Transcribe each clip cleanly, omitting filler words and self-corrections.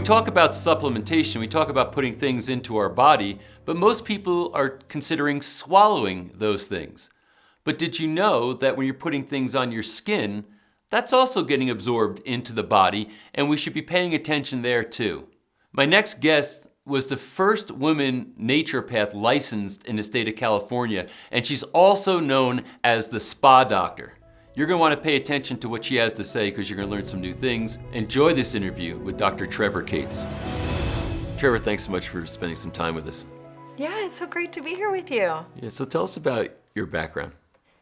talk about supplementation, we talk about putting things into our body, but most people are considering swallowing those things. But did you know that when you're putting things on your skin, that's also getting absorbed into the body, and we should be paying attention there too. My next guest was the first woman naturopath licensed in the state of California, and she's also known as the spa doctor. You're going to want to pay attention to what she has to say because you're going to learn some new things. Enjoy this interview with Dr. Trevor Cates. Trevor, thanks so much for spending some time with us. Yeah, it's so great to be here with you. Yeah, so tell us about your background.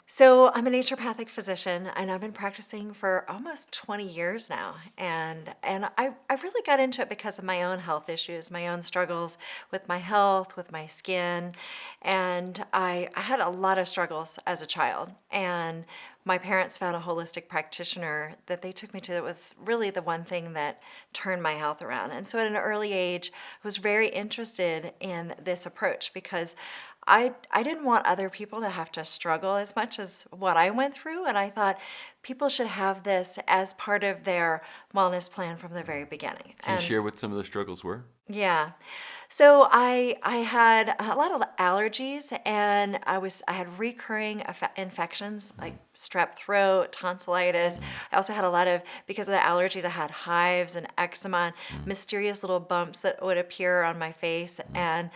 So I'm a naturopathic physician, and I've been practicing for almost 20 years now. And I really got into it because of my own health issues, my own struggles with my health, with my skin. And I had a lot of struggles as a child. And my parents found a holistic practitioner that they took me to that was really the one thing that turned my health around. And so at an early age, I was very interested in this approach because I didn't want other people to have to struggle as much as what I went through, and I thought people should have this as part of their wellness plan from the very beginning. Can you share what some of the struggles were? Yeah. So I had a lot of allergies, and I had recurring infections like strep throat, tonsillitis. I also had a lot of, because of the allergies, I had hives and eczema, mysterious little bumps that would appear on my face, and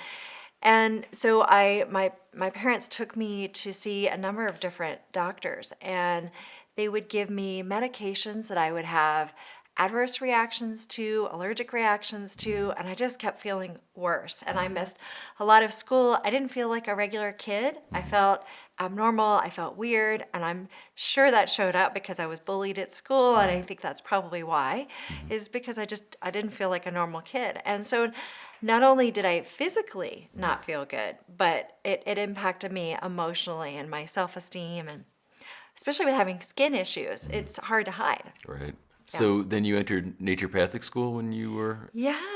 so my parents took me to see a number of different doctors, and they would give me medications that I would have adverse reactions to, allergic reactions to, and I just kept feeling worse. And I missed a lot of school. I didn't feel like a regular kid. I felt abnormal. I felt weird, and I'm sure that showed up because I was bullied at school, and I think that's probably why, is because I didn't feel like a normal kid. And so not only did I physically not feel good, but it impacted me emotionally and my self-esteem, and especially with having skin issues, it's hard to hide. Right. So then you entered naturopathic school when you were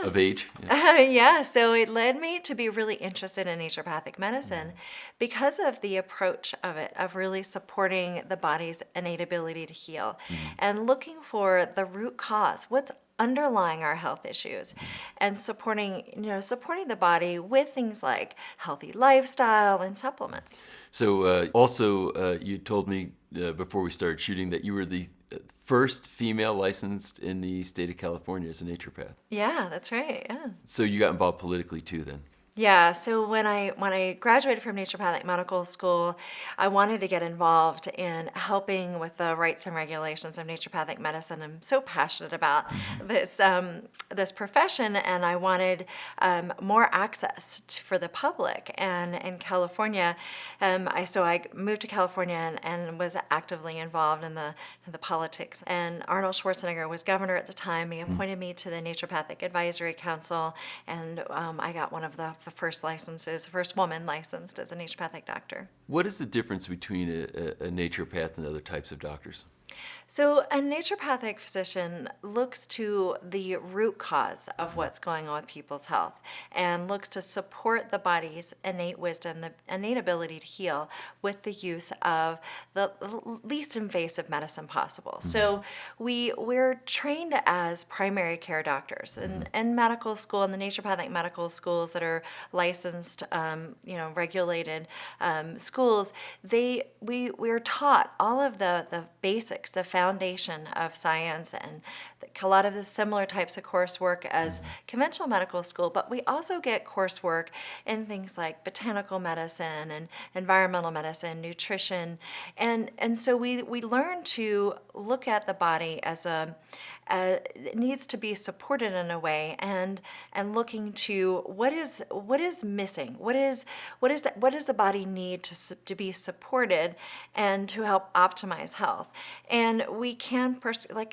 of age? Yeah, so it led me to be really interested in naturopathic medicine because of the approach of it, of really supporting the body's innate ability to heal and looking for the root cause, what's underlying our health issues, and supporting the body with things like healthy lifestyle and supplements. So also you told me before we started shooting that you were the first female licensed in the state of California as a naturopath. Yeah, that's right. Yeah. So you got involved politically too then? Yeah, so when I graduated from naturopathic medical school, I wanted to get involved in helping with the rights and regulations of naturopathic medicine. I'm so passionate about this profession, and I wanted more access for the public. And in California, I moved to California and was actively involved in the politics. And Arnold Schwarzenegger was governor at the time. He appointed me to the Naturopathic Advisory Council, and I got one of the first woman licensed as a naturopathic doctor. What is the difference between a naturopath and other types of doctors? So a naturopathic physician looks to the root cause of what's going on with people's health and looks to support the body's innate wisdom, the innate ability to heal with the use of the least invasive medicine possible. So we're trained as primary care doctors in medical school, in the naturopathic medical schools that are licensed, regulated schools. We're taught all of the basics, the foundation of science, and a lot of the similar types of coursework as conventional medical school, but we also get coursework in things like botanical medicine and environmental medicine, nutrition, and so we learn to look at the body as it needs to be supported in a way, and looking to what is missing, what does the body need to be supported and to help optimize health. And we can prescribe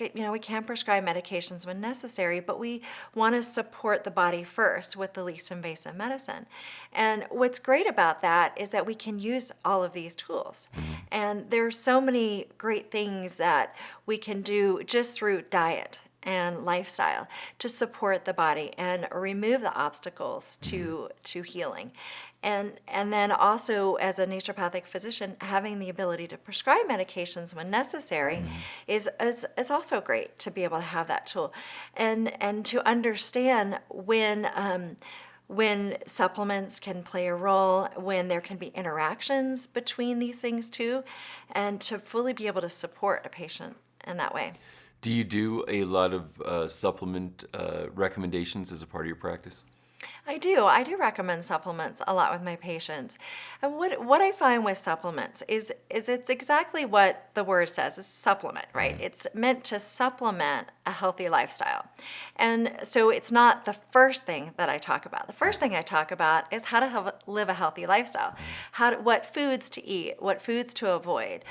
medications when necessary, but we want to support the body first with the least invasive medicine. And what's great about that is that we can use all of these tools, and there are so many great things that we can do just through diet and lifestyle to support the body and remove the obstacles to healing. And then also, as a naturopathic physician, having the ability to prescribe medications when necessary is also great to be able to have that tool, and to understand when supplements can play a role, when there can be interactions between these things too, and to fully be able to support a patient in that way. Do you do a lot of supplement recommendations as a part of your practice? I do. I do recommend supplements a lot with my patients. And what I find with supplements is it's exactly what the word says, is supplement, right? It's meant to supplement a healthy lifestyle. And so it's not the first thing that I talk about. The first thing I talk about is how to live a healthy lifestyle, what foods to eat, what foods to avoid,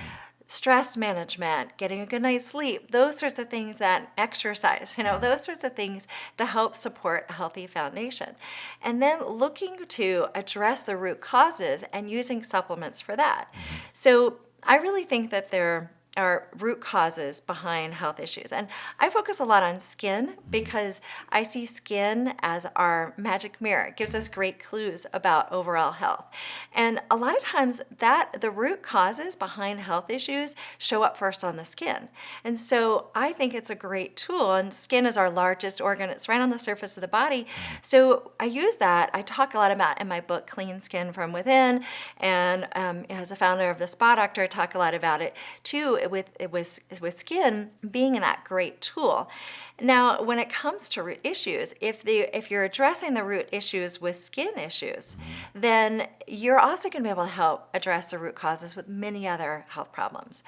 stress management, getting a good night's sleep, those sorts of things, that exercise, those sorts of things to help support a healthy foundation. And then looking to address the root causes and using supplements for that. So I really think that there are root causes behind health issues. And I focus a lot on skin because I see skin as our magic mirror. It gives us great clues about overall health. And a lot of times the root causes behind health issues show up first on the skin. And so I think it's a great tool, and skin is our largest organ. It's right on the surface of the body. So I use that. I talk a lot about in my book, Clean Skin from Within. And as a founder of the Spa Doctor, I talk a lot about it too, with skin being that great tool. Now, when it comes to root issues, if you're addressing the root issues with skin issues, then you're also going to be able to help address the root causes with many other health problems.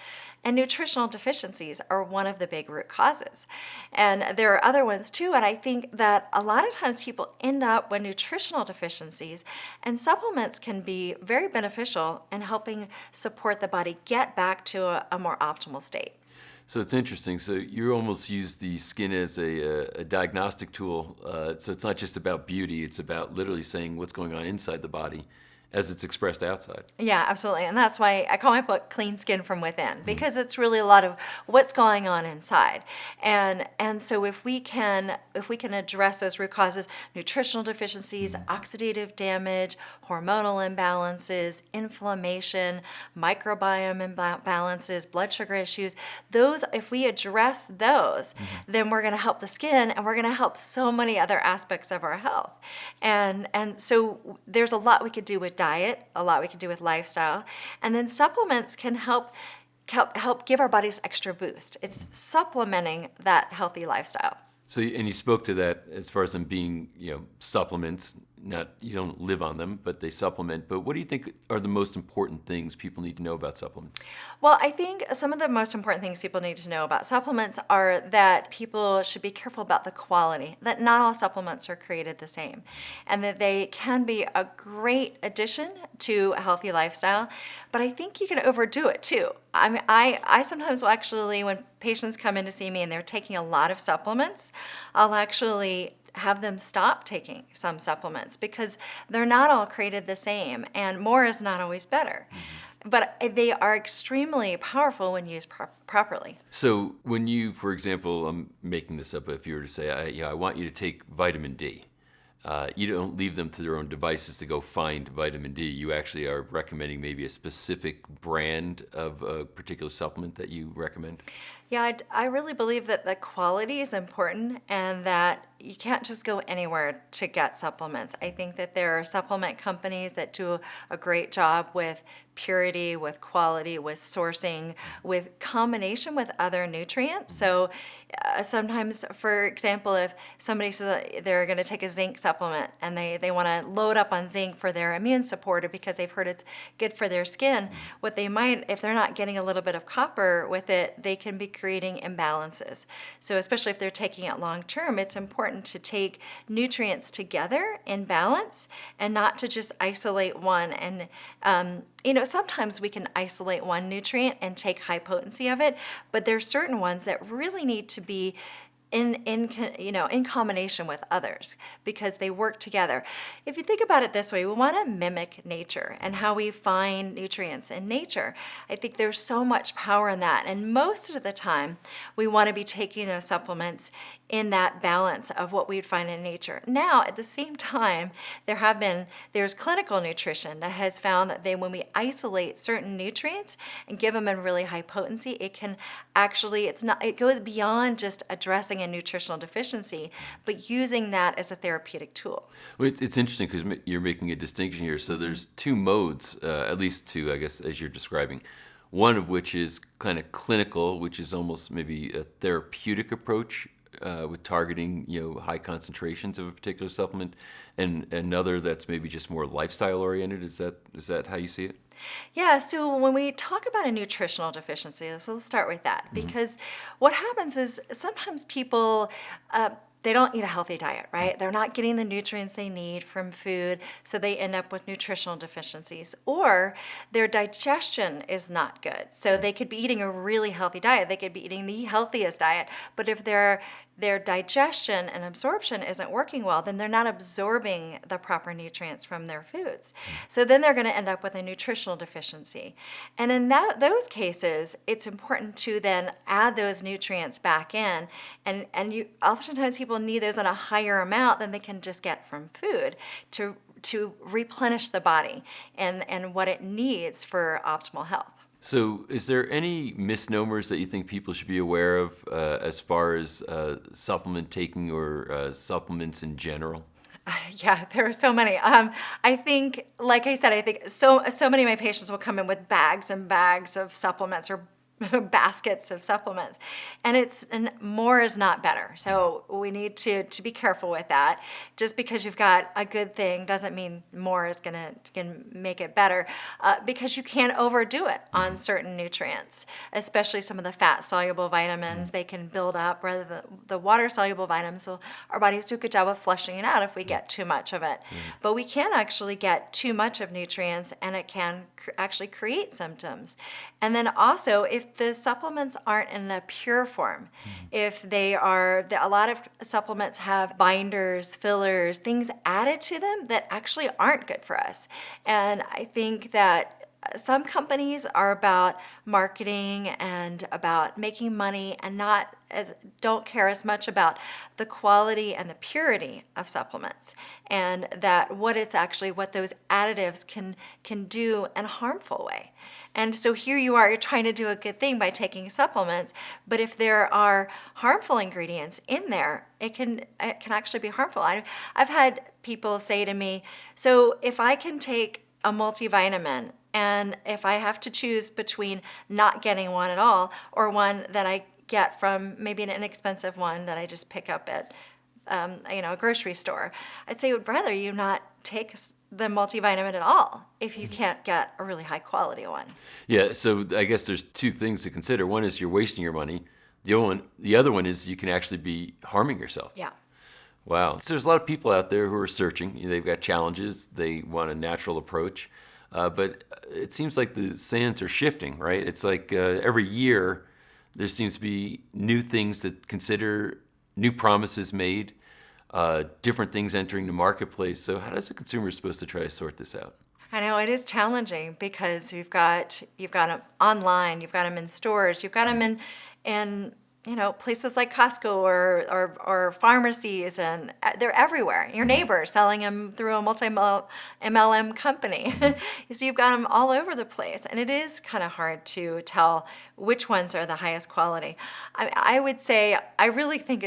And nutritional deficiencies are one of the big root causes. And there are other ones too, and I think that a lot of times people end up with nutritional deficiencies, and supplements can be very beneficial in helping support the body get back to a more optimal state. So it's interesting. So you almost use the skin as a diagnostic tool. So it's not just about beauty. It's about literally saying what's going on inside the body as it's expressed outside. Yeah, absolutely. And that's why I call my book Clean Skin from Within, because it's really a lot of what's going on inside. And so if we can address those root causes, nutritional deficiencies, oxidative damage, hormonal imbalances, inflammation, microbiome imbalances, blood sugar issues, if we address those, then we're going to help the skin, and we're going to help so many other aspects of our health. And so there's a lot we could do with diet, a lot we can do with lifestyle, and then supplements can help give our bodies extra boost. It's supplementing that healthy lifestyle. So, and you spoke to that as far as them being, supplements. Not, you don't live on them, but they supplement. But what do you think are the most important things people need to know about supplements? Well, I think some of the most important things people need to know about supplements are that people should be careful about the quality, that not all supplements are created the same, and that they can be a great addition to a healthy lifestyle, but I think you can overdo it too. I mean, I sometimes will actually, when patients come in to see me and they're taking a lot of supplements, I'll actually have them stop taking some supplements because they're not all created the same, and more is not always better. But they are extremely powerful when used properly. So when you, for example, I'm making this up, but if you were to say, I want you to take vitamin D, you don't leave them to their own devices to go find vitamin D. You actually are recommending maybe a specific brand of a particular supplement that you recommend? Yeah, I really believe that the quality is important and that you can't just go anywhere to get supplements. I think that there are supplement companies that do a great job with purity, with quality, with sourcing, with combination with other nutrients. So sometimes, for example, if somebody says they're going to take a zinc supplement and they want to load up on zinc for their immune support or because they've heard it's good for their skin, what they might, if they're not getting a little bit of copper with it, they can be creating imbalances. So especially if they're taking it long term, it's important to take nutrients together in balance and not to just isolate one. And sometimes we can isolate one nutrient and take high potency of it, but there's certain ones that really need to be in combination with others because they work together. If you think about it this way, we want to mimic nature and how we find nutrients in nature. I think there's so much power in that, and most of the time we want to be taking those supplements in that balance of what we'd find in nature. Now, at the same time, there's clinical nutrition that has found that when we isolate certain nutrients and give them in really high potency, it can actually, it goes beyond just addressing a nutritional deficiency, but using that as a therapeutic tool. Well, it's interesting because you're making a distinction here. So there's two modes, at least two, I guess, as you're describing. One of which is kind of clinical, which is almost maybe a therapeutic approach with targeting, high concentrations of a particular supplement, and another that's maybe just more lifestyle oriented. Is that how you see it? Yeah, so when we talk about a nutritional deficiency, so let's start with that, because what happens is sometimes people, they don't eat a healthy diet, right? They're not getting the nutrients they need from food, so they end up with nutritional deficiencies. Or their digestion is not good. So they could be eating a really healthy diet. They could be eating the healthiest diet, but if their digestion and absorption isn't working well, then they're not absorbing the proper nutrients from their foods. So then they're going to end up with a nutritional deficiency. And in those cases, it's important to then add those nutrients back in. And oftentimes people need those in a higher amount than they can just get from food to replenish the body and what it needs for optimal health. So is there any misnomers that you think people should be aware of as far as supplement taking or supplements in general? Yeah, there are so many. I think, like I said, I think so many of my patients will come in with bags and bags of supplements or baskets of supplements, and more is not better. So we need to be careful with that. Just because you've got a good thing doesn't mean more is going to make it better, because you can overdo it on certain nutrients, especially some of the fat soluble vitamins. They can build up rather than the water soluble vitamins. So our bodies do a good job of flushing it out if we get too much of it. But we can actually get too much of nutrients, and it can actually create symptoms. And then also, if the supplements aren't in a pure form, if they are, a lot of supplements have binders, fillers, things added to them that actually aren't good for us. And I think that some companies are about marketing and about making money and don't care as much about the quality and the purity of supplements, and that what those additives can do in a harmful way. And so here you are, you're trying to do a good thing by taking supplements, but if there are harmful ingredients in there, it can actually be harmful. I've had people say to me, so if I can take a multivitamin, and if I have to choose between not getting one at all or one that I get from maybe an inexpensive one that I just pick up at a grocery store, I'd say I would rather you not take the multivitamin at all if you can't get a really high quality one. Yeah, so I guess there's two things to consider. One is you're wasting your money. The other one is you can actually be harming yourself. Yeah. Wow. So there's a lot of people out there who are searching. They've got challenges. They want a natural approach. But it seems like the sands are shifting, right? It's like every year there seems to be new things to consider, new promises made, different things entering the marketplace. So how does a consumer supposed to try to sort this out? I know it is challenging because you've got them online, you've got them in stores, you've got them in places like Costco or pharmacies, and they're everywhere. Your neighbor selling them through a multi-MLM company. So you've got them all over the place, and it is kind of hard to tell which ones are the highest quality. I would say I really think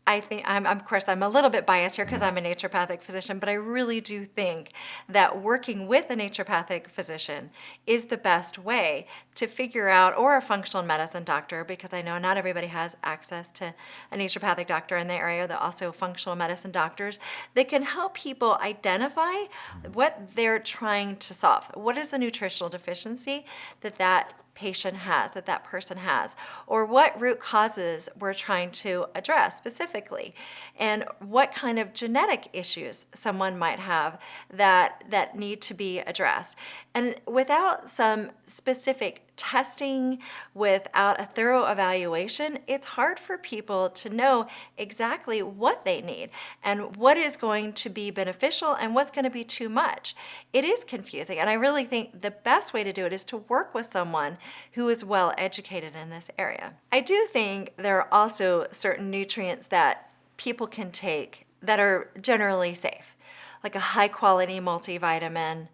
of course, I'm a little bit biased here because I'm a naturopathic physician, but I really do think that working with a naturopathic physician is the best way to figure out, or a functional medicine doctor, because I know not everybody has access to a naturopathic doctor in the area. There are also functional medicine doctors that can help people identify what they're trying to solve. What is the nutritional deficiency that patient has, that person has, or what root causes we're trying to address specifically, and what kind of genetic issues someone might have that need to be addressed. And without some specific testing without a thorough evaluation, it's hard for people to know exactly what they need and what is going to be beneficial and what's going to be too much. It is confusing, and I really think the best way to do it is to work with someone who is well educated in this area. I do think there are also certain nutrients that people can take that are generally safe, like a high quality multivitamin,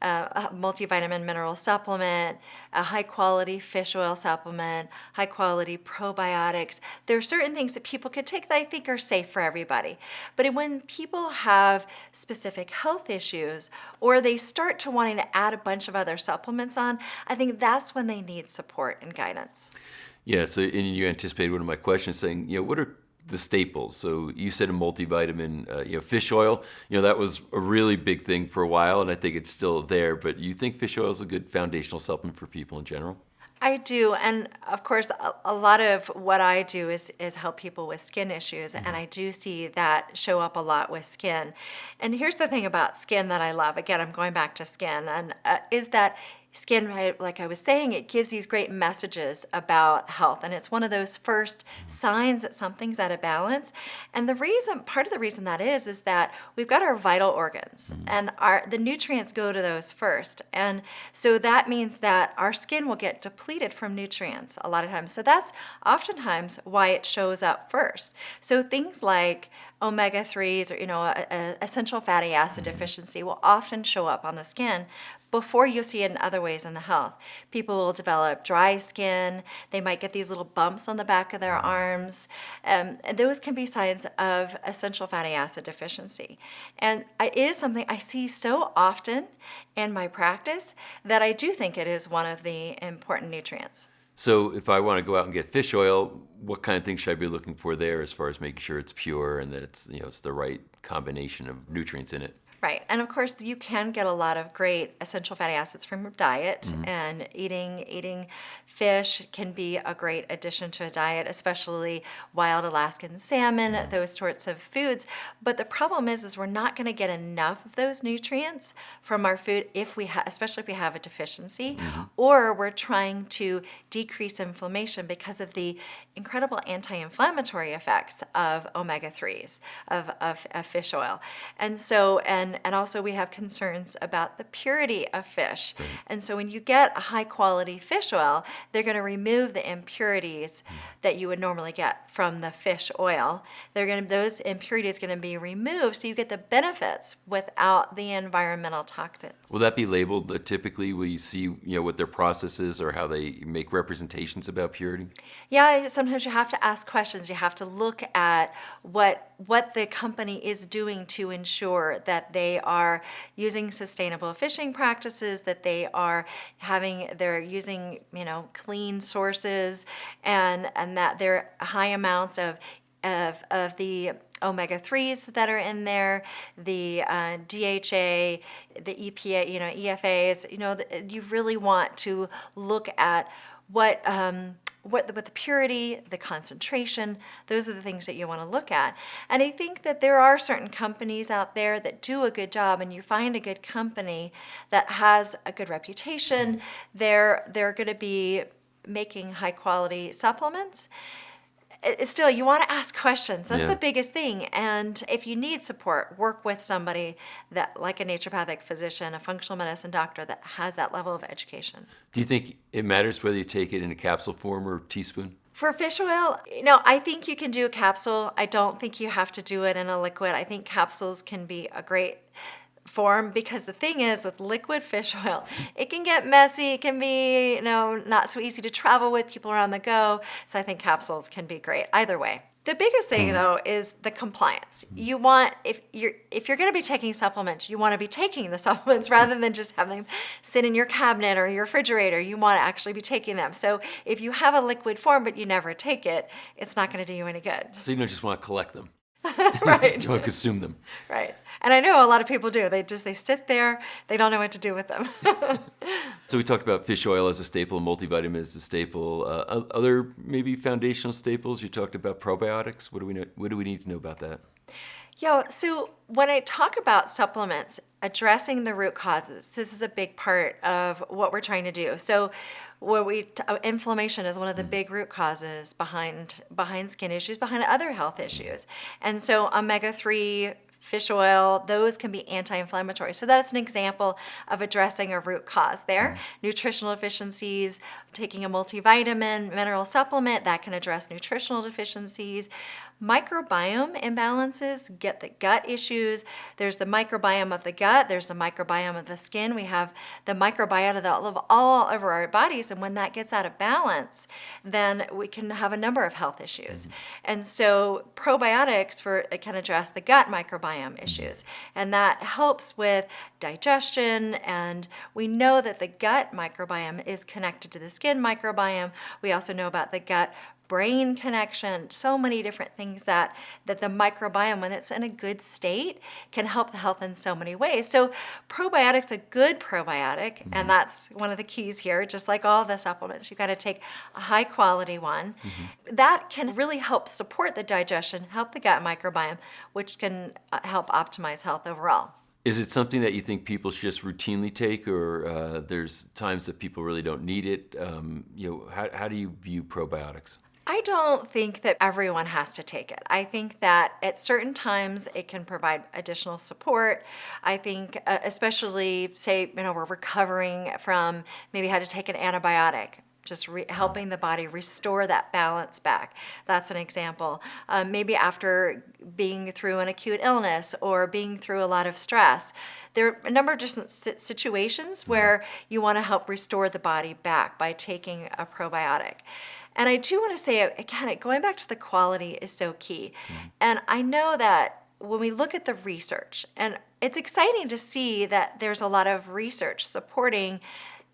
a multivitamin mineral supplement, a high quality fish oil supplement, high quality probiotics. There are certain things that people could take that I think are safe for everybody. But when people have specific health issues or they start to wanting to add a bunch of other supplements on, I think that's when they need support and guidance. Yeah, so and you anticipated one of my questions saying, what are the staples? So you said a multivitamin, fish oil, that was a really big thing for a while, and I think it's still there, but you think fish oil is a good foundational supplement for people in general? I do, and of course, a lot of what I do is help people with skin issues, and I do see that show up a lot with skin. And here's the thing about skin that I love, again, I'm going back to skin, and is that skin, right, like I was saying, it gives these great messages about health, and it's one of those first signs that something's out of balance. And part of the reason that is that we've got our vital organs, and the nutrients go to those first. And so that means that our skin will get depleted from nutrients a lot of times. So that's oftentimes why it shows up first. So things like omega-3s or essential fatty acid deficiency will often show up on the skin before you see it in other ways in the health. People will develop dry skin. They might get these little bumps on the back of their arms. And those can be signs of essential fatty acid deficiency. And it is something I see so often in my practice that I do think it is one of the important nutrients. So if I want to go out and get fish oil, what kind of things should I be looking for there as far as making sure it's pure and that it's the right combination of nutrients in it? Right. And of course, you can get a lot of great essential fatty acids from your diet, and eating fish can be a great addition to a diet, especially wild Alaskan salmon, those sorts of foods. But the problem is we're not going to get enough of those nutrients from our food especially if we have a deficiency, or we're trying to decrease inflammation because of the incredible anti-inflammatory effects of omega-3s, of fish oil. And so, and also we have concerns about the purity of fish. Right. And so when you get a high quality fish oil, they're going to remove the impurities that you would normally get from the fish oil. Those impurities are going to be removed so you get the benefits without the environmental toxins. Will that be labeled typically? Will you see what their process is or how they make representations about purity? Yeah, sometimes you have to ask questions. You have to look at what the company is doing to ensure that they are using sustainable fishing practices, that they're using clean sources, and that there are high amounts of the omega-3s that are in there, the DHA, the EPA, EFAs. You really want to look at what the purity, the concentration, those are the things that you want to look at. And I think that there are certain companies out there that do a good job, and you find a good company that has a good reputation, they're going to be making high quality supplements. Still, you want to ask questions. That's the biggest thing. And if you need support, work with somebody like a naturopathic physician, a functional medicine doctor that has that level of education. Do you think it matters whether you take it in a capsule form or teaspoon? For fish oil, I think you can do a capsule. I don't think you have to do it in a liquid. I think capsules can be a great form, because the thing is with liquid fish oil, it can get messy. It can be, not so easy to travel with. People are on the go. So I think capsules can be great either way. The biggest thing though is the compliance. You want, if you're going to be taking supplements, you want to be taking the supplements rather than just having them sit in your cabinet or your refrigerator. You want to actually be taking them. So if you have a liquid form but you never take it, it's not going to do you any good. So you don't just want to collect them. Right. You want to consume them. Right. And I know a lot of people do. They sit there. They don't know what to do with them. So we talked about fish oil as a staple, multivitamin as a staple. Other maybe foundational staples. You talked about probiotics. What do we know? What do we need to know about that? So when I talk about supplements, addressing the root causes, this is a big part of what we're trying to do. So inflammation is one of the big root causes behind skin issues, behind other health issues. And so omega-3 fish oil, those can be anti-inflammatory. So that's an example of addressing a root cause there. Nutritional deficiencies, taking a multivitamin, mineral supplement, that can address nutritional deficiencies. Microbiome imbalances, get the gut issues. There's the microbiome of the gut, there's the microbiome of the skin. We have the microbiota that live all over our bodies, and when that gets out of balance, then we can have a number of health issues. And so probiotics can address the gut microbiome issues, and that helps with digestion, and we know that the gut microbiome is connected to the skin microbiome. We also know about the gut brain connection, so many different things that the microbiome, when it's in a good state, can help the health in so many ways. So probiotics, a good probiotic, and that's one of the keys here, just like all the supplements, you've got to take a high quality one. That can really help support the digestion, help the gut microbiome, which can help optimize health overall. Is it something that you think people should just routinely take, or there's times that people really don't need it? How do you view probiotics? I don't think that everyone has to take it. I think that at certain times it can provide additional support. I think especially, say, we're recovering from maybe had to take an antibiotic, just helping the body restore that balance back. That's an example. Maybe after being through an acute illness or being through a lot of stress. There are a number of different situations where you want to help restore the body back by taking a probiotic. And I do want to say, again, going back to the quality is so key. And I know that when we look at the research, and it's exciting to see that there's a lot of research supporting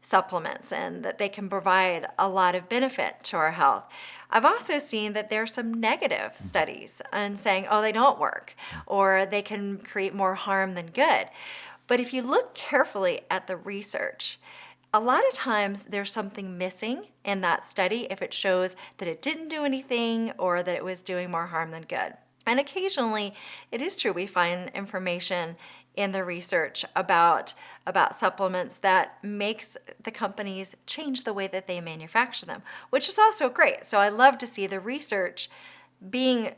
supplements and that they can provide a lot of benefit to our health. I've also seen that there's some negative studies and saying, oh, they don't work, or they can create more harm than good. But if you look carefully at the research, a lot of times there's something missing in that study if it shows that it didn't do anything or that it was doing more harm than good. And occasionally, it is true, we find information in the research about supplements that makes the companies change the way that they manufacture them, which is also great. So I love to see the research being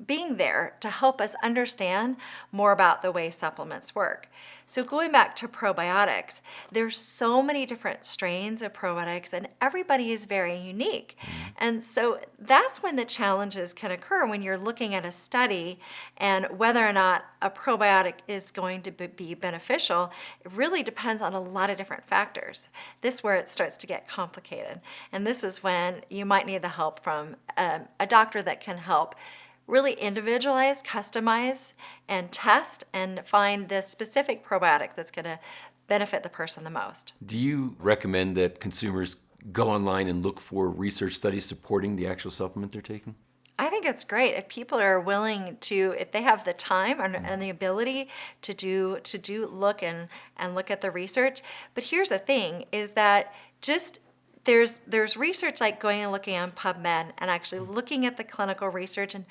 there to help us understand more about the way supplements work. So going back to probiotics, there's so many different strains of probiotics and everybody is very unique. And so that's when the challenges can occur when you're looking at a study and whether or not a probiotic is going to be beneficial. It really depends on a lot of different factors. This is where it starts to get complicated. And this is when you might need the help from a doctor that can help really individualize, customize, and test and find the specific probiotic that's going to benefit the person the most. Do you recommend that consumers go online and look for research studies supporting the actual supplement they're taking? I think it's great if people are willing to, if they have the time and the ability to look at the research. But here's the thing: is that there's research like going and looking on PubMed and actually looking at the clinical research and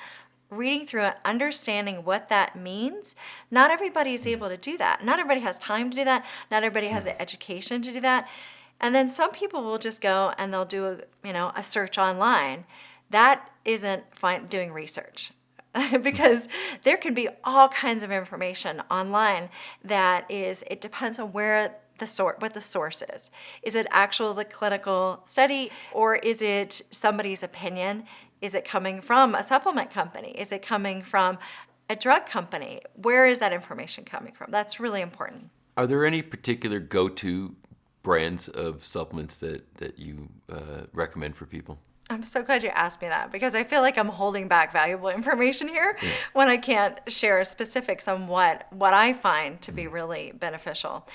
reading through it, understanding what that means. Not everybody is able to do that. Not everybody has time to do that. Not everybody has the education to do that. And then some people will just go and they'll do a search online. That isn't doing research. Because there can be all kinds of information online it depends on what the source is. Is it the clinical study, or is it somebody's opinion? Is it coming from a supplement company? Is it coming from a drug company? Where is that information coming from? That's really important. Are there any particular go-to brands of supplements that you recommend for people? I'm so glad you asked me that, because I feel like I'm holding back valuable information here when I can't share specifics on what I find to be really beneficial.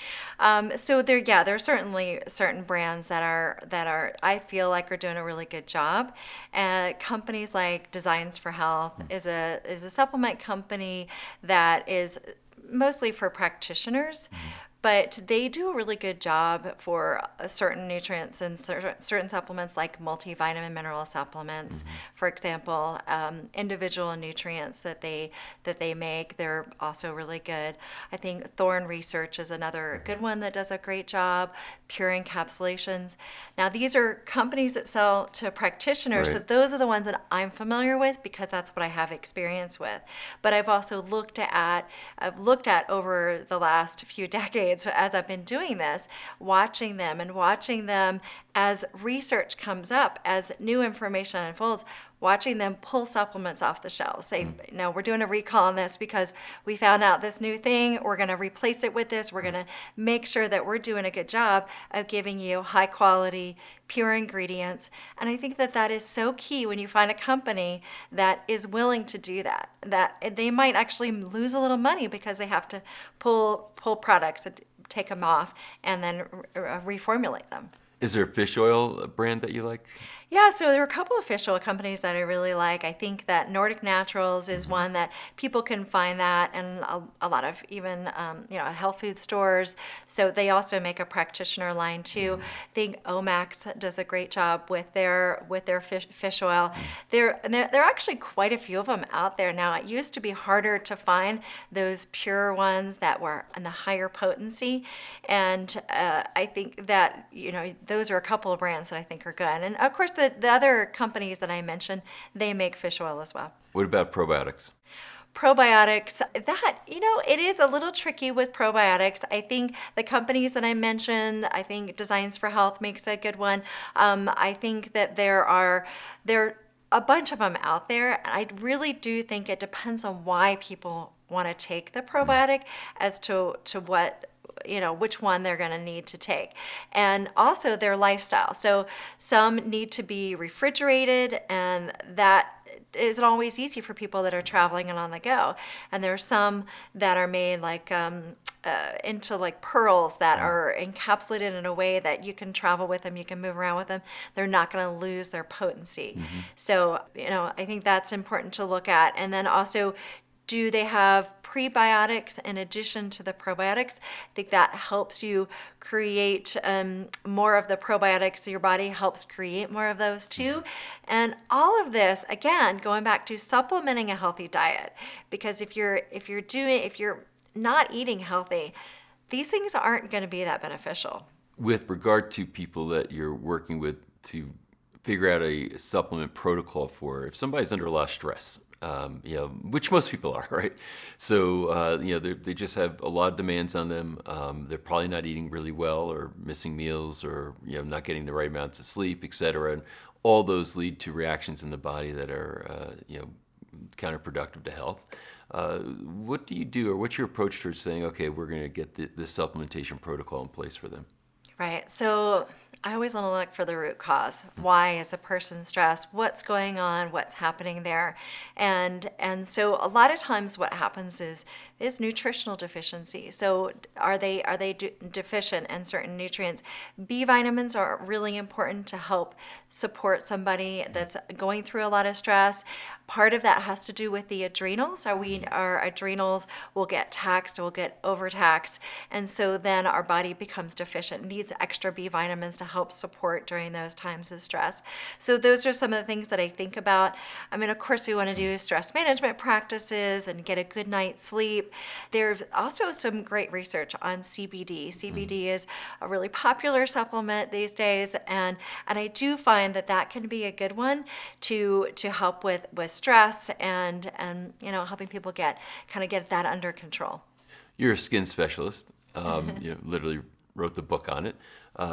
So there are certainly certain brands that are I feel like are doing a really good job. Companies like Designs for Health is a supplement company that is mostly for practitioners. but they do a really good job for certain nutrients and certain supplements like multivitamin mineral supplements, for example. Individual nutrients that they make, they're also really good. I think Thorne Research is another good one that does a great job. Pure Encapsulations. Now these are companies that sell to practitioners, so Right. those are the ones that I'm familiar with because that's what I have experience with. But I've also looked at over the last few decades as I've been doing this, watching them as research comes up, as new information unfolds, watching them pull supplements off the shelves. Say, no, we're doing a recall on this because we found out this new thing. We're going to replace it with this. We're going to make sure that we're doing a good job of giving you high quality, pure ingredients. And I think that that is so key when you find a company that is willing to do that. That they might actually lose a little money because they have to pull products and take them off and then reformulate them. Is there a fish oil brand that you like? Yeah, so there are a couple of fish oil companies that I really like. I think that Nordic Naturals is one that people can find that in a lot of even health food stores. So they also make a practitioner line too. I think Omax does a great job with their fish oil. There are actually quite a few of them out there now. It used to be harder to find those pure ones that were in the higher potency, and I think that those are a couple of brands that I think are good. And of course, the other companies that I mentioned, they make fish oil as well. What about probiotics? Probiotics, that, it is a little tricky with probiotics. I think the companies that I mentioned, I think Designs for Health makes a good one. I think that there are a bunch of them out there. And I really do think it depends on why people want to take the probiotic as to what which one they're going to need to take, and also their lifestyle. So some need to be refrigerated, and that isn't always easy for people that are traveling and on the go. And there are some that are made like into like pearls that are encapsulated in a way that you can travel with them, you can move around with them. They're not going to lose their potency. So I think that's important to look at. And then also, do they have prebiotics in addition to the probiotics? I think that helps you create more of the probiotics. Your body helps create more of those too. And all of this, again, going back to supplementing a healthy diet, because if you're not eating healthy, these things aren't going to be that beneficial. With regard to people that you're working with to figure out a supplement protocol for, if somebody's under a lot of stress, which most people are, right? So, they just have a lot of demands on them. They're probably not eating really well, or missing meals, or, not getting the right amounts of sleep, et cetera. And all those lead to reactions in the body that are, counterproductive to health. What do you do, or what's your approach towards saying, okay, we're going to get this supplementation protocol in place for them? Right. So I always want to look for the root cause. Why is the person stressed? What's going on? What's happening there? And so a lot of times what happens is nutritional deficiency. So are they deficient in certain nutrients? B vitamins are really important to help support somebody that's going through a lot of stress. Part of that has to do with the adrenals. Our adrenals will get taxed, will get overtaxed, and so then our body becomes deficient, needs extra B vitamins to help support during those times of stress. So those are some of the things that I think about. I mean, of course, we want to do stress management practices and get a good night's sleep. There's also some great research on CBD. CBD is a really popular supplement these days, and I do find that can be a good one to help with stress and helping people get that under control. You're a skin specialist. Literally wrote the book on it.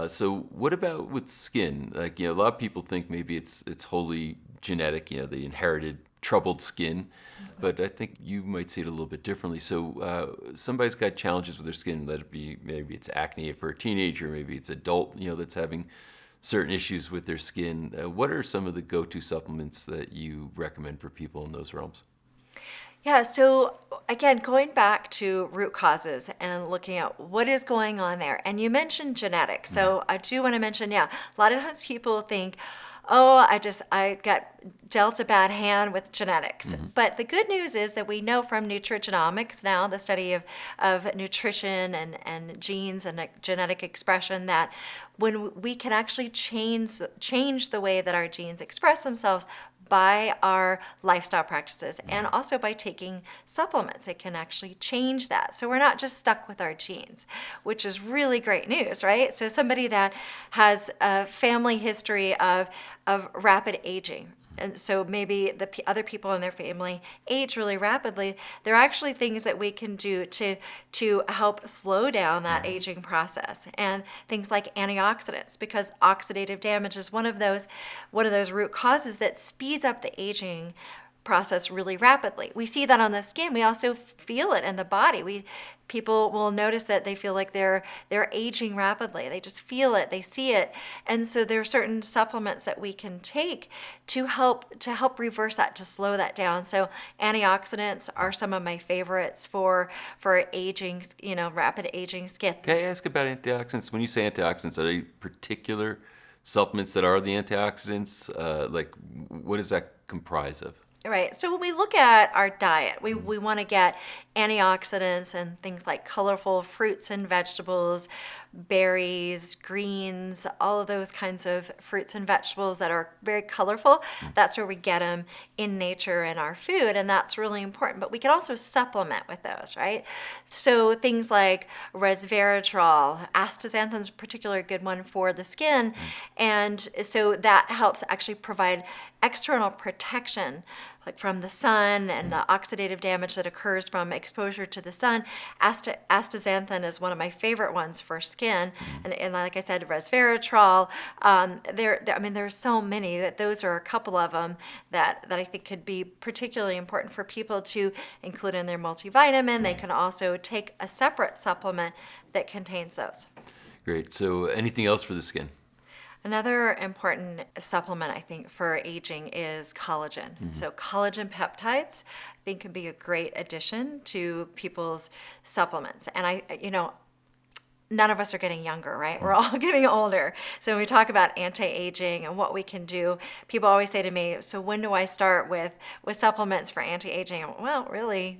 So what about with skin? Like, a lot of people think maybe it's wholly genetic, the inherited troubled skin, but I think you might see it a little bit differently. So somebody's got challenges with their skin, let it be, maybe it's acne for a teenager, maybe it's adult, that's having certain issues with their skin. What are some of the go-to supplements that you recommend for people in those realms? Yeah, so again, going back to root causes and looking at what is going on there. And you mentioned genetics. So I do want to mention, a lot of times people think, oh, I got dealt a bad hand with genetics. But the good news is that we know from nutrigenomics now, the study of nutrition and genes and genetic expression, that when we can actually change the way that our genes express themselves by our lifestyle practices and also by taking supplements, it can actually change that. So we're not just stuck with our genes, which is really great news, right? So somebody that has a family history of rapid aging, and so maybe the other people in their family age really rapidly, there are actually things that we can do to help slow down that aging process, and things like antioxidants, because oxidative damage is one of those root causes that speeds up the aging process really rapidly. We see that on the skin. We also feel it in the body. People will notice that they feel like they're aging rapidly. They just feel it, they see it. And so there are certain supplements that we can take to help reverse that, to slow that down. So antioxidants are some of my favorites for aging, rapid aging skin. Can I ask about antioxidants? When you say antioxidants, are there particular supplements that are the antioxidants? Like, what does that comprise of? Right. So when we look at our diet, we want to get antioxidants and things like colorful fruits and vegetables, berries, greens, all of those kinds of fruits and vegetables that are very colorful. That's where we get them in nature in our food, and that's really important. But we can also supplement with those, right? So things like resveratrol, astaxanthin is a particularly good one for the skin, and so that helps actually provide external protection, like from the sun and the oxidative damage that occurs from exposure to the sun. Astaxanthin is one of my favorite ones for skin, and like I said, resveratrol. There's so many. Those are a couple of them that I think could be particularly important for people to include in their multivitamin. They can also take a separate supplement that contains those. Great. So anything else for the skin? Another important supplement, I think, for aging is collagen. So collagen peptides, I think, can be a great addition to people's supplements. And none of us are getting younger, right? We're all getting older. So when we talk about anti-aging and what we can do, people always say to me, so when do I start with supplements for anti-aging? Well, really,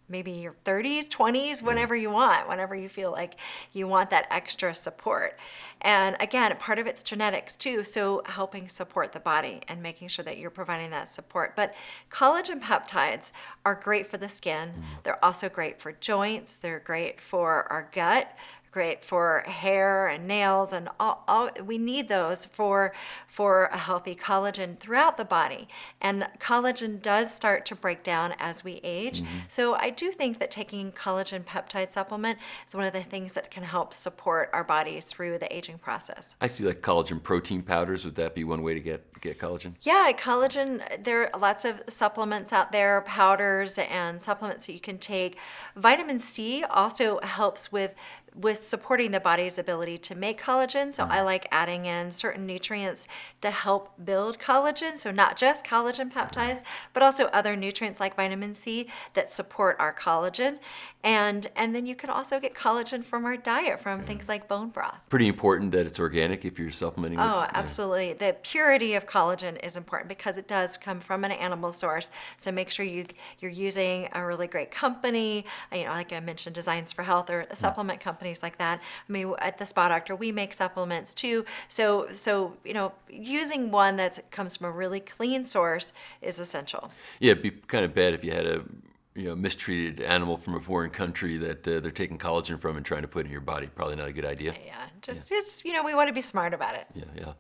maybe your 30s, 20s, whenever you want, whenever you feel like you want that extra support. And again, part of it's genetics too, so helping support the body and making sure that you're providing that support. But collagen peptides are great for the skin. They're also great for joints. They're great for our gut, great for hair and nails, and all we need those for a healthy collagen throughout the body. And collagen does start to break down as we age. So I do think that taking collagen peptide supplement is one of the things that can help support our bodies through the aging process. I see, like collagen protein powders. Would that be one way to get collagen? Yeah, collagen, there are lots of supplements out there, powders and supplements that you can take. Vitamin C also helps with supporting the body's ability to make collagen. So I like adding in certain nutrients to help build collagen. So not just collagen peptides, but also other nutrients like vitamin C that support our collagen. And then you can also get collagen from our diet, from things like bone broth. Pretty important that it's organic if you're supplementing with. Oh, absolutely. The purity of collagen is important because it does come from an animal source. So make sure you're using a really great company. Like I mentioned, Designs for Health or supplement companies like that. I mean, at the Spa Doctor, we make supplements too. So using one that comes from a really clean source is essential. Yeah, it'd be kind of bad if you had a mistreated animal from a foreign country that they're taking collagen from and trying to put in your body. Probably not a good idea. Yeah, just we want to be smart about it. Yeah.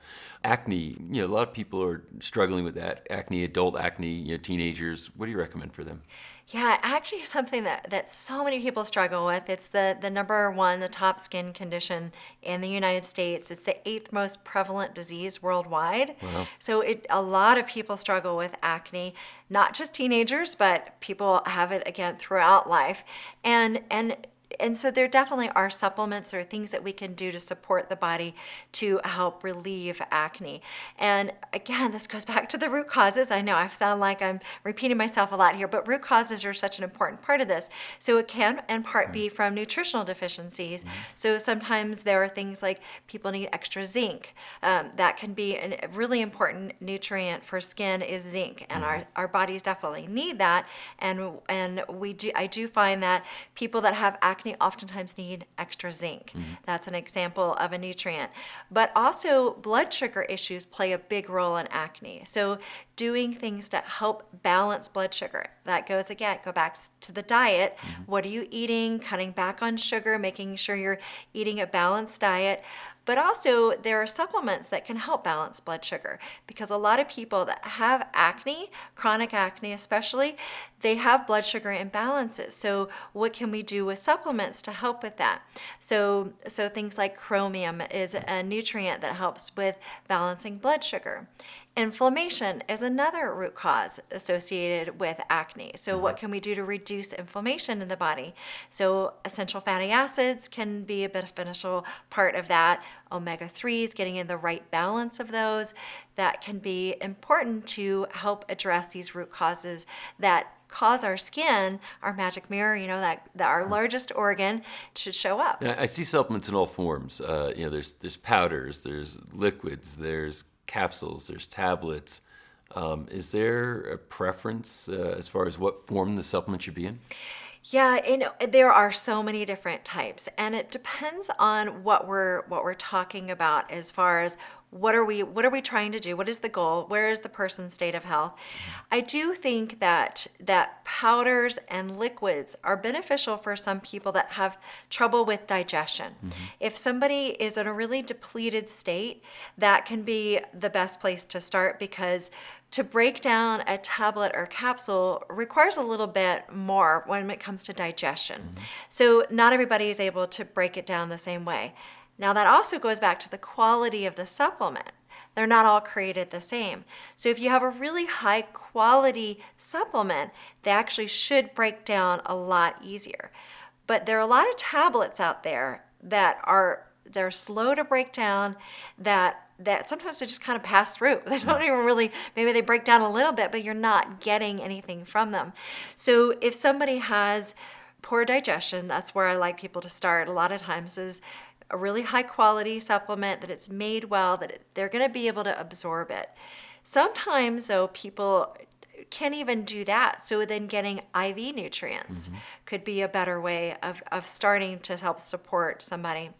Acne, a lot of people are struggling with that. Acne, adult acne, teenagers. What do you recommend for them? Yeah, acne is something that so many people struggle with. It's the number one, the top skin condition in the United States. It's the 8th most prevalent disease worldwide. Wow. So a lot of people struggle with acne, not just teenagers, but people have it again throughout life. And and so there definitely are supplements or things that we can do to support the body to help relieve acne. And again, this goes back to the root causes. I know I sound like I'm repeating myself a lot here, but root causes are such an important part of this. So it can in part be from nutritional deficiencies. So sometimes there are things like people need extra zinc. That can be a really important nutrient for skin is zinc, and our bodies definitely need that. And I do find that people that have acne oftentimes need extra zinc. That's an example of a nutrient. But also blood sugar issues play a big role in acne. So doing things to help balance blood sugar. That go back to the diet. What are you eating? Cutting back on sugar, making sure you're eating a balanced diet. But also there are supplements that can help balance blood sugar, because a lot of people that have acne, chronic acne especially, they have blood sugar imbalances. So what can we do with supplements to help with that? So things like chromium is a nutrient that helps with balancing blood sugar. Inflammation is another root cause associated with acne. So what can we do to reduce inflammation in the body? So essential fatty acids can be a beneficial part of that. Omega-3s, getting in the right balance of those, that can be important to help address these root causes that cause our skin, our magic mirror, that our largest organ, to show up. Yeah, I see supplements in all forms. There's powders, there's liquids, there's capsules, there's tablets. Is there a preference as far as what form the supplement should be in? Yeah, there are so many different types, and it depends on what we're talking about as far as what are we trying to do? What is the goal? Where is the person's state of health? I do think that powders and liquids are beneficial for some people that have trouble with digestion. If somebody is in a really depleted state, that can be the best place to start, because to break down a tablet or capsule requires a little bit more when it comes to digestion. So not everybody is able to break it down the same way. Now that also goes back to the quality of the supplement. They're not all created the same. So if you have a really high quality supplement, they actually should break down a lot easier. But there are a lot of tablets out there they're slow to break down, that sometimes they just kind of pass through. They don't even really, maybe they break down a little bit, but you're not getting anything from them. So if somebody has poor digestion, that's where I like people to start a lot of times, is a really high quality supplement that it's made well, that they're going to be able to absorb it. Sometimes though, people can't even do that. So then getting IV nutrients could be a better way of starting to help support somebody.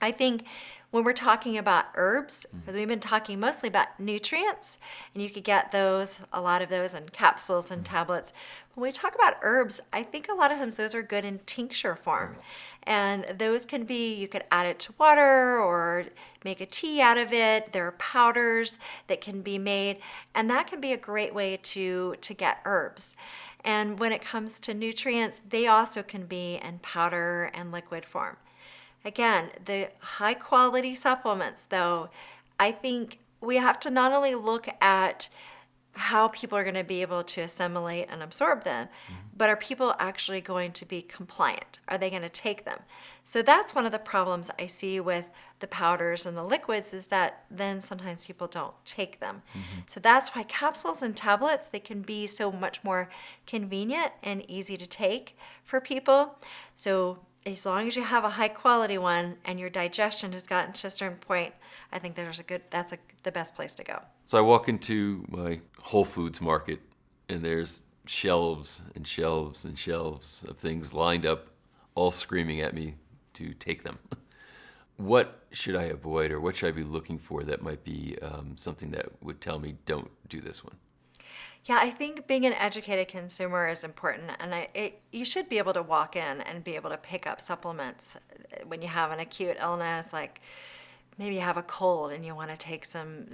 I think when we're talking about herbs, because we've been talking mostly about nutrients, and you could get a lot of those in capsules and tablets. When we talk about herbs, I think a lot of times those are good in tincture form. And those can be, you could add it to water or make a tea out of it. There are powders that can be made, and that can be a great way to get herbs. And when it comes to nutrients, they also can be in powder and liquid form. Again, the high quality supplements, though, I think we have to not only look at how people are going to be able to assimilate and absorb them, but are people actually going to be compliant? Are they going to take them? So that's one of the problems I see with the powders and the liquids, is that then sometimes people don't take them. So that's why capsules and tablets, they can be so much more convenient and easy to take for people. So as long as you have a high quality one and your digestion has gotten to a certain point, I think that's the best place to go. So I walk into my Whole Foods market, and there's shelves and shelves and shelves of things lined up, all screaming at me to take them. What should I avoid, or what should I be looking for that might be something that would tell me don't do this one? Yeah, I think being an educated consumer is important, and you should be able to walk in and be able to pick up supplements when you have an acute illness, like maybe you have a cold and you want to take some,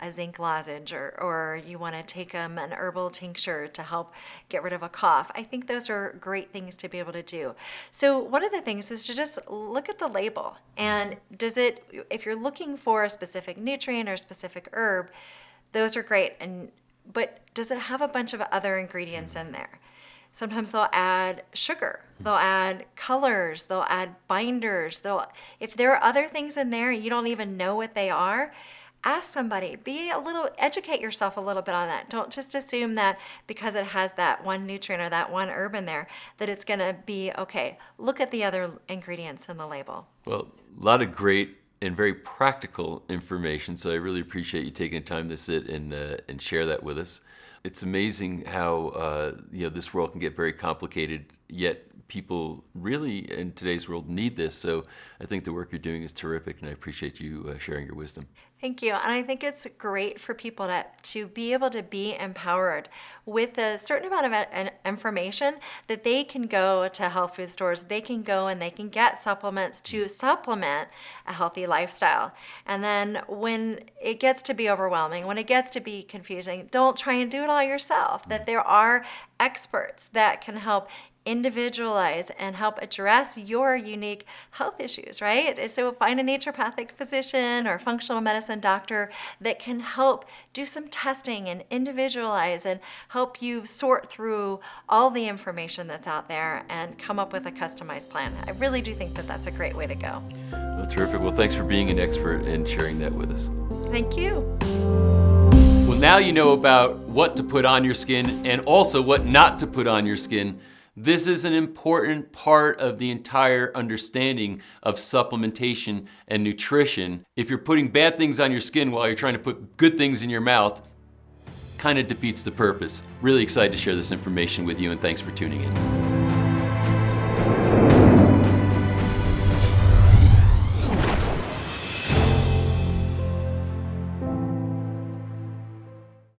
a zinc lozenge, or you want to take an herbal tincture to help get rid of a cough. I think those are great things to be able to do. So one of the things is to just look at the label, and if you're looking for a specific nutrient or a specific herb, those are great, but does it have a bunch of other ingredients in there? Sometimes they'll add sugar, they'll add colors, they'll add binders. If there are other things in there and you don't even know what they are, ask somebody. Educate yourself a little bit on that. Don't just assume that because it has that one nutrient or that one herb in there, that it's gonna be okay. Look at the other ingredients in the label. Well, a lot of great and very practical information, so I really appreciate you taking the time to sit and share that with us. It's amazing how this world can get very complicated, yet people really in today's world need this. So I think the work you're doing is terrific, and I appreciate you sharing your wisdom. Thank you. And I think it's great for people to be able to be empowered with a certain amount of information that they can go to health food stores, they can go and they can get supplements to supplement a healthy lifestyle. And then when it gets to be overwhelming, when it gets to be confusing, don't try and do it all yourself, that there are experts that can help individualize and help address your unique health issues, right? So find a naturopathic physician or functional medicine doctor that can help do some testing and individualize and help you sort through all the information that's out there and come up with a customized plan. I really do think that that's a great way to go. Well, terrific. Well, thanks for being an expert and sharing that with us. Thank you. Well, now you know about what to put on your skin and also what not to put on your skin. This is an important part of the entire understanding of supplementation and nutrition. If you're putting bad things on your skin while you're trying to put good things in your mouth, kind of defeats the purpose. Really excited to share this information with you, and thanks for tuning in.